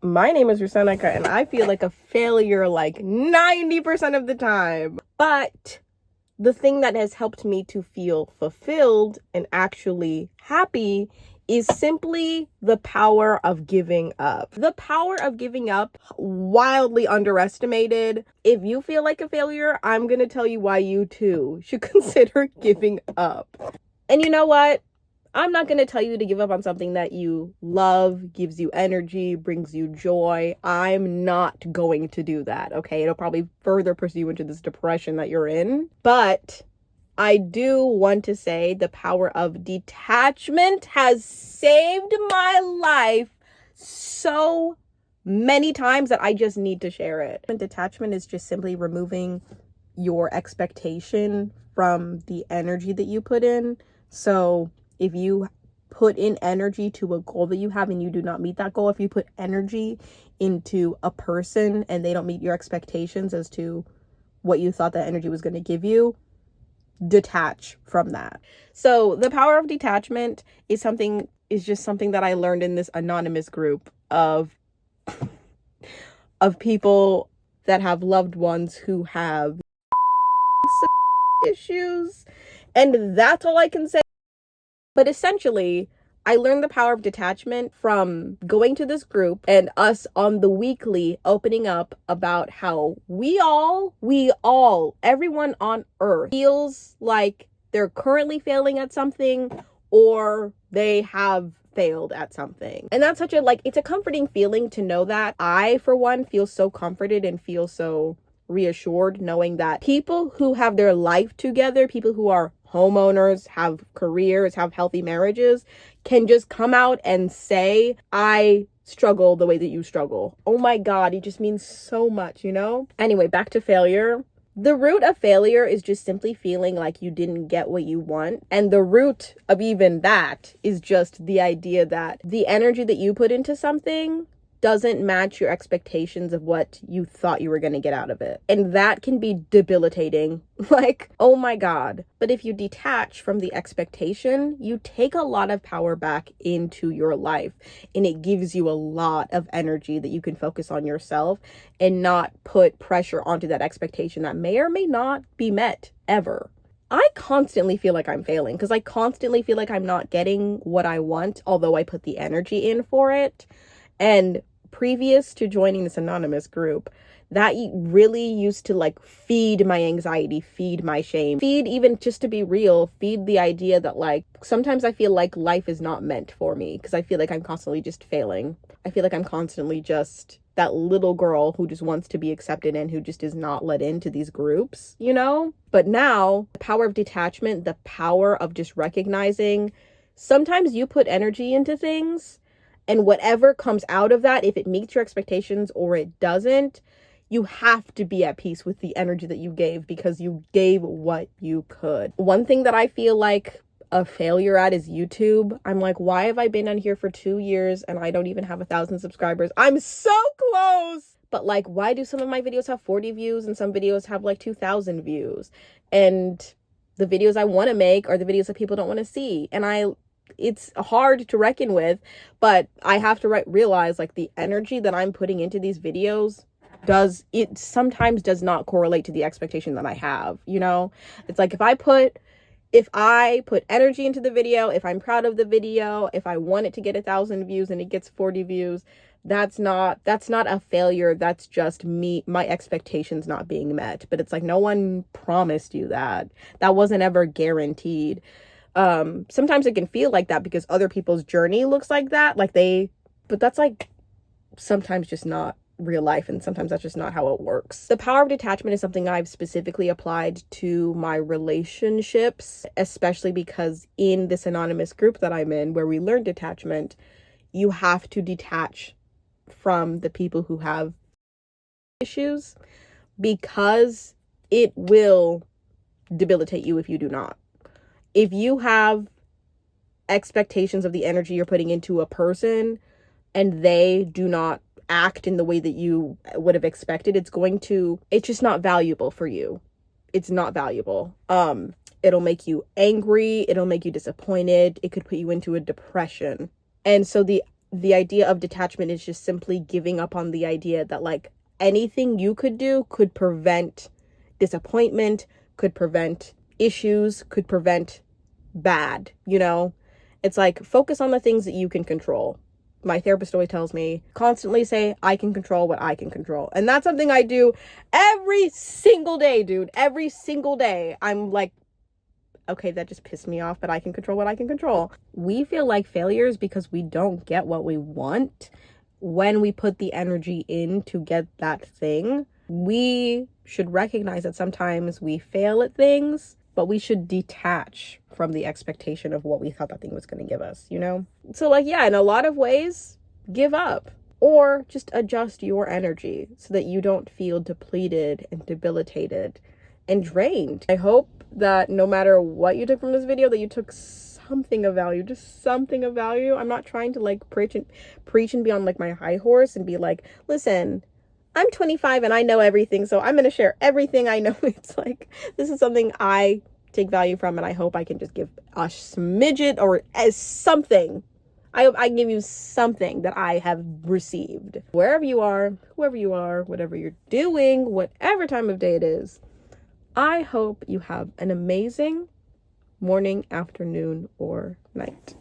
My name is Rusenica, and I feel like a failure like 90% of the time. But the thing that has helped me to feel fulfilled and actually happy is simply the power of giving up. The power of giving up, wildly underestimated. If you feel like a failure, I'm going to tell you why you too should consider giving up. And you know what? I'm not going to tell you to give up on something that you love, gives you energy, brings you joy. I'm not going to do that, okay? It'll probably further pursue you into this depression that you're in. But I do want to say the power of detachment has saved my life so many times that I just need to share it. And detachment is just simply removing your expectation from the energy that you put in. So if you put in energy to a goal that you have and you do not meet that goal, if you put energy into a person and they don't meet your expectations as to what you thought that energy was going to give you, detach from that. So the power of detachment is just something that I learned in this anonymous group of people that have loved ones who have issues. And that's all I can say. But essentially, I learned the power of detachment from going to this group and us on the weekly opening up about how we all, everyone on earth feels like they're currently failing at something or they have failed at something. And that's it's a comforting feeling to know that. I, for one, feel so comforted and feel so reassured knowing that people who have their life together, people who are homeowners, have careers, have healthy marriages, can just come out and say, I struggle the way that you struggle. Oh my God, it just means so much, you know? Anyway, back to failure. The root of failure is just simply feeling like you didn't get what you want. And the root of even that is just the idea that the energy that you put into something doesn't match your expectations of what you thought you were going to get out of it. And that can be debilitating. Like, oh my God. But if you detach from the expectation, you take a lot of power back into your life. And it gives you a lot of energy that you can focus on yourself and not put pressure onto that expectation that may or may not be met ever. I constantly feel like I'm failing because I constantly feel like I'm not getting what I want, although I put the energy in for it. And previous to joining this anonymous group, that really used to feed my anxiety, feed my shame, feed, even just to be real, feed the idea that sometimes I feel like life is not meant for me because I feel like I'm constantly just failing. I feel like I'm constantly just that little girl who just wants to be accepted and who just is not let into these groups, you know? But now, the power of detachment, the power of just recognizing sometimes you put energy into things and whatever comes out of that, if it meets your expectations or it doesn't, you have to be at peace with the energy that you gave because you gave what you could. One thing that I feel like a failure at is YouTube. I'm like, why have I been on here for 2 years and I don't even have 1,000 subscribers? I'm so close. But why do some of my videos have 40 views and some videos have 2,000 views? And the videos I want to make are the videos that people don't want to see. And it's hard to reckon with, but I have to realize the energy that I'm putting into these videos sometimes does not correlate to the expectation that I have, you know? It's if I put energy into the video, if I'm proud of the video, if I want it to get 1,000 views and it gets 40 views, that's not a failure. That's just me, my expectations not being met. But it's no one promised you that. That wasn't ever guaranteed. Sometimes it can feel like that because other people's journey looks like that, but that's sometimes just not real life, and sometimes that's just not how it works. The power of detachment is something I've specifically applied to my relationships, especially because in this anonymous group that I'm in, where we learn detachment, you have to detach from the people who have issues because it will debilitate you if you do not. If you have expectations of the energy you're putting into a person and they do not act in the way that you would have expected, it's just not valuable for you. It's not valuable. It'll make you angry. It'll make you disappointed. It could put you into a depression. And so the the idea of detachment is just simply giving up on the idea that like anything you could do could prevent disappointment, could prevent issues, could prevent bad, you know? It's like, focus on the things that you can control. My therapist always tells me, constantly say, I can control what I can control. And that's something I do every single day, dude. Every single day. I'm like, okay, that just pissed me off, but I can control what I can control. We feel like failures because we don't get what we want when we put the energy in to get that thing. We should recognize that sometimes we fail at things, but we should detach from the expectation of what we thought that thing was going to give us, you know? So like, yeah, in a lot of ways, give up or just adjust your energy so that you don't feel depleted and debilitated and drained. I hope that no matter what you took from this video, that you took something of value, just something of value. I'm not trying to like preach and be on like my high horse and be like, listen, I'm 25 and I know everything, so I'm going to share everything I know. It's like, this is something I take value from, and I hope I can just give a smidget or as something. I hope I can give you something that I have received. Wherever you are, whoever you are, whatever you're doing, whatever time of day it is, I hope you have an amazing morning, afternoon, or night.